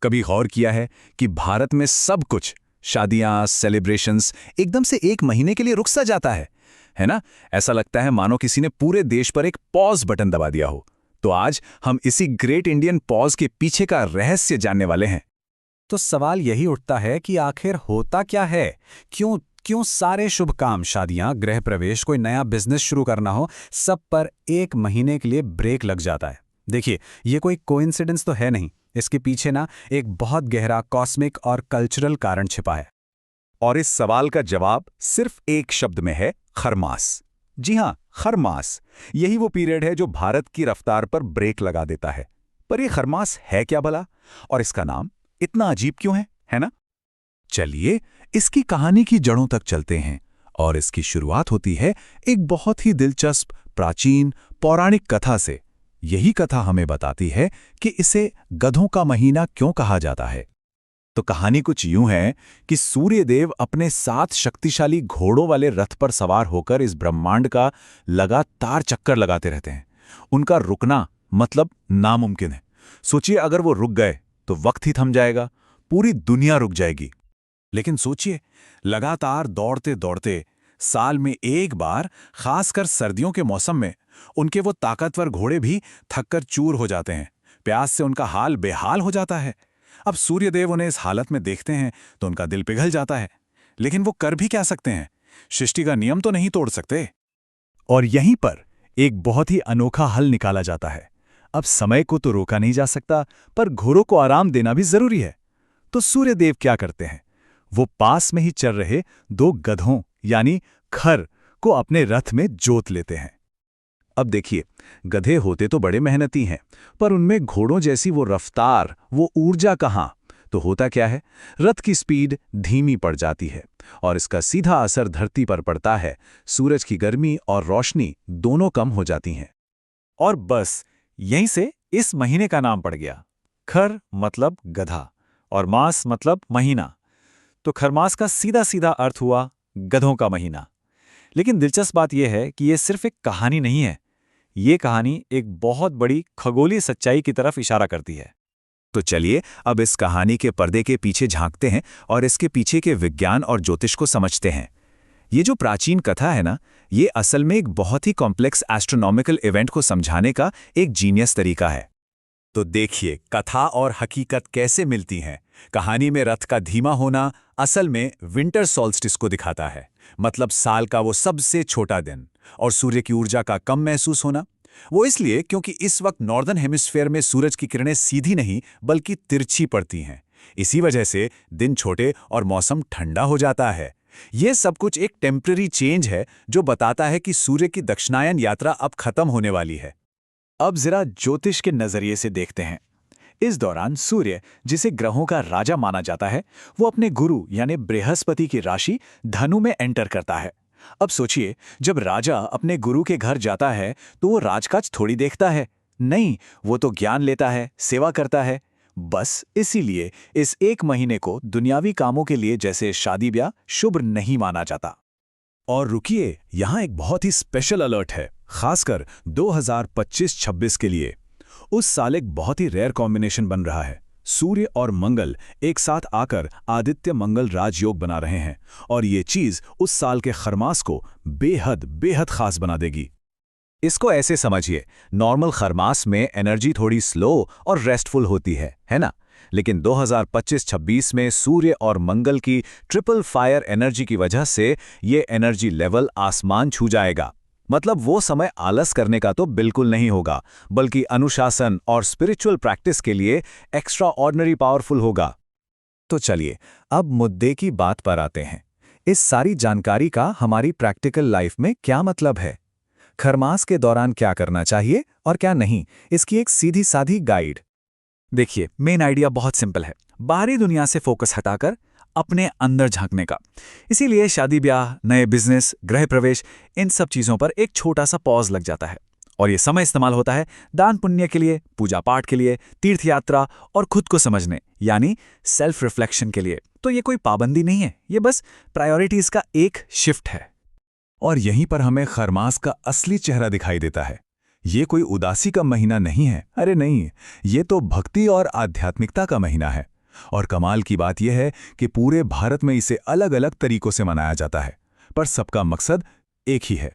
कभी गौर किया है कि भारत में सब कुछ, शादियां, सेलिब्रेशंस, एकदम से एक महीने के लिए रुक सा जाता है ना? ऐसा लगता है मानो किसी ने पूरे देश पर एक पॉज बटन दबा दिया हो। तो आज हम इसी ग्रेट इंडियन पॉज के पीछे का रहस्य जानने वाले हैं। तो सवाल यही उठता है कि आखिर होता क्या है? क्यों क्यों सारे शुभ काम, शादियां, गृह प्रवेश, कोई नया बिजनेस शुरू करना हो, सब पर एक महीने के लिए ब्रेक लग जाता है? देखिए, ये कोई कोइंसिडेंस तो है नहीं। इसके पीछे ना एक बहुत गहरा कॉस्मिक और कल्चरल कारण छिपा है। और इस सवाल का जवाब सिर्फ एक शब्द में है, खरमास। जी हां, खरमास। यही वो पीरियड है जो भारत की रफ्तार पर ब्रेक लगा देता है। पर ये खरमास है क्या भला? और इसका नाम इतना अजीब क्यों है ना? चलिए इसकी कहानी की जड़ों तक चलते हैं। और इसकी शुरुआत होती है एक बहुत ही दिलचस्प, प्राचीन, पौराणिक कथा से। यही कथा हमें बताती है कि इसे गधों का महीना क्यों कहा जाता है। तो कहानी कुछ यूं है कि सूर्यदेव अपने 7 शक्तिशाली घोड़ों वाले रथ पर सवार होकर इस ब्रह्मांड का लगातार चक्कर लगाते रहते हैं। उनका रुकना मतलब नामुमकिन है। सोचिए, अगर वो रुक गए तो वक्त ही थम जाएगा, पूरी दुनिया रुक जाएगी। लेकिन सोचिए, लगातार दौड़ते दौड़ते साल में एक बार, खासकर सर्दियों के मौसम में, उनके वो ताकतवर घोड़े भी थककर चूर हो जाते हैं। प्यास से उनका हाल बेहाल हो जाता है। अब सूर्यदेव उन्हें इस हालत में देखते हैं तो उनका दिल पिघल जाता है। लेकिन वो कर भी क्या सकते हैं? सृष्टि का नियम तो नहीं तोड़ सकते। और यहीं पर एक बहुत ही अनोखा हल निकाला जाता है। अब समय को तो रोका नहीं जा सकता, पर घोड़ों को आराम देना भी जरूरी है। तो सूर्यदेव क्या करते हैं? वो पास में ही चल रहे 2 गधों यानी खर को अपने रथ में जोत लेते हैं। अब देखिए, गधे होते तो बड़े मेहनती हैं, पर उनमें घोड़ों जैसी वो रफ्तार, वो ऊर्जा कहाँ? तो होता क्या है, रथ की स्पीड धीमी पड़ जाती है और इसका सीधा असर धरती पर पड़ता है। सूरज की गर्मी और रोशनी दोनों कम हो जाती हैं। और बस यहीं से इस महीने का नाम पड़ गया। खर मतलब गधा और मास मतलब महीना। तो खरमास का सीधा सीधा अर्थ हुआ गधों का महीना। लेकिन दिलचस्प बात यह है कि यह सिर्फ एक कहानी नहीं है। ये कहानी एक बहुत बड़ी खगोलीय सच्चाई की तरफ इशारा करती है। तो चलिए अब इस कहानी के पर्दे के पीछे झांकते हैं और इसके पीछे के विज्ञान और ज्योतिष को समझते हैं। ये जो प्राचीन कथा है ना, ये असल में एक बहुत ही कॉम्प्लेक्स एस्ट्रोनॉमिकल इवेंट को समझाने का एक जीनियस तरीका है। तो देखिए, कथा और हकीकत कैसे मिलती हैं। कहानी में रथ का धीमा होना असल में विंटर सॉल्स्टिस को दिखाता है, मतलब साल का वो सबसे छोटा दिन। और सूर्य की ऊर्जा का कम महसूस होना, वो इसलिए क्योंकि इस वक्त नॉर्दर्न हेमिस्फेयर में सूरज की किरणें सीधी नहीं बल्कि तिरछी पड़ती हैं। इसी वजह से दिन छोटे और मौसम ठंडा हो जाता है। यह सब कुछ एक टेम्पररी चेंज है जो बताता है कि सूर्य की दक्षिणायन यात्रा अब खत्म होने वाली है। अब जरा ज्योतिष के नजरिए से देखते हैं। इस दौरान सूर्य, जिसे ग्रहों का राजा माना जाता है, वो अपने गुरु यानी बृहस्पति की राशि धनु में एंटर करता है। अब सोचिए, जब राजा अपने गुरु के घर जाता है तो वो राजकाज थोड़ी देखता है। नहीं, वो तो ज्ञान लेता है, सेवा करता है। बस इसीलिए इस एक महीने को दुनियावी कामों के लिए, जैसे शादी ब्याह, शुभ नहीं माना जाता। और रुकिए, यहाँ एक बहुत ही स्पेशल अलर्ट है, खासकर 2025-26 के लिए। उस साल एक बहुत ही रेयर कॉम्बिनेशन बन रहा है। सूर्य और मंगल एक साथ आकर आदित्य मंगल राजयोग बना रहे हैं और ये चीज उस साल के खरमास को बेहद बेहद खास बना देगी। इसको ऐसे समझिए, नॉर्मल खरमास में एनर्जी थोड़ी स्लो और रेस्टफुल होती है ना? लेकिन 2025-26 में सूर्य और मंगल की ट्रिपल फायर एनर्जी की वजह से ये एनर्जी लेवल आसमान छू जाएगा। मतलब वो समय आलस करने का तो बिल्कुल नहीं होगा, बल्कि अनुशासन और स्पिरिचुअल प्रैक्टिस के लिए एक्स्ट्रा ऑर्डिनरी पावरफुल होगा। तो चलिए अब मुद्दे की बात पर आते हैं। इस सारी जानकारी का हमारी प्रैक्टिकल लाइफ में क्या मतलब है? खरमास के दौरान क्या करना चाहिए और क्या नहीं, इसकी एक सीधी साधी गाइड। देखिए, मेन आइडिया बहुत सिंपल है। बाहरी दुनिया से फोकस हटाकर अपने अंदर झांकने का। इसीलिए शादी ब्याह, नए बिजनेस, गृह प्रवेश, इन सब चीज़ों पर एक छोटा सा पॉज लग जाता है। और ये समय इस्तेमाल होता है दान पुण्य के लिए, पूजा पाठ के लिए, तीर्थ यात्रा और खुद को समझने यानी सेल्फ रिफ्लेक्शन के लिए। तो ये कोई पाबंदी नहीं है, ये बस प्रायोरिटीज का एक शिफ्ट है। और यहीं पर हमें खरमास का असली चेहरा दिखाई देता है। ये कोई उदासी का महीना नहीं है, अरे नहीं, ये तो भक्ति और आध्यात्मिकता का महीना है। और कमाल की बात यह है कि पूरे भारत में इसे अलग अलग तरीकों से मनाया जाता है, पर सबका मकसद एक ही है।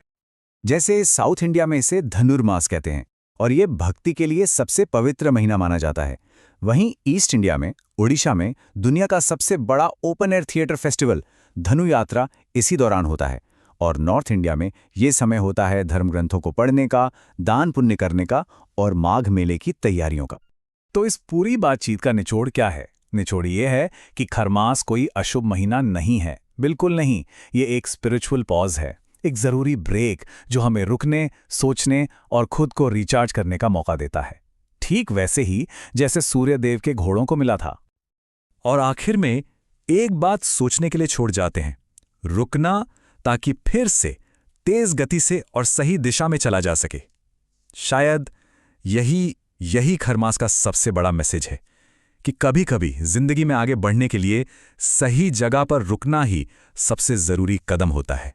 जैसे साउथ इंडिया में इसे धनुर्मास कहते हैं और ये भक्ति के लिए सबसे पवित्र महीना माना जाता है। वहीं ईस्ट इंडिया में, उड़ीसा में दुनिया का सबसे बड़ा ओपन एयर थिएटर फेस्टिवल धनु यात्रा इसी दौरान होता है। और नॉर्थ इंडिया में ये समय होता है धर्म ग्रंथों को पढ़ने का, दान पुण्य करने का और माघ मेले की तैयारियों का। तो इस पूरी बातचीत का निचोड़ क्या है? निचोड़ ये है कि खरमास कोई अशुभ महीना नहीं है, बिल्कुल नहीं। ये एक स्पिरिचुअल पॉज है, एक जरूरी ब्रेक जो हमें रुकने, सोचने और खुद को रिचार्ज करने का मौका देता है, ठीक वैसे ही जैसे सूर्य देव के घोड़ों को मिला था। और आखिर में एक बात सोचने के लिए छोड़ जाते हैं, रुकना, ताकि फिर से तेज गति से और सही दिशा में चला जा सके। शायद यही खरमास का सबसे बड़ा मैसेज है कि कभी-कभी जिंदगी में आगे बढ़ने के लिए सही जगह पर रुकना ही सबसे जरूरी कदम होता है।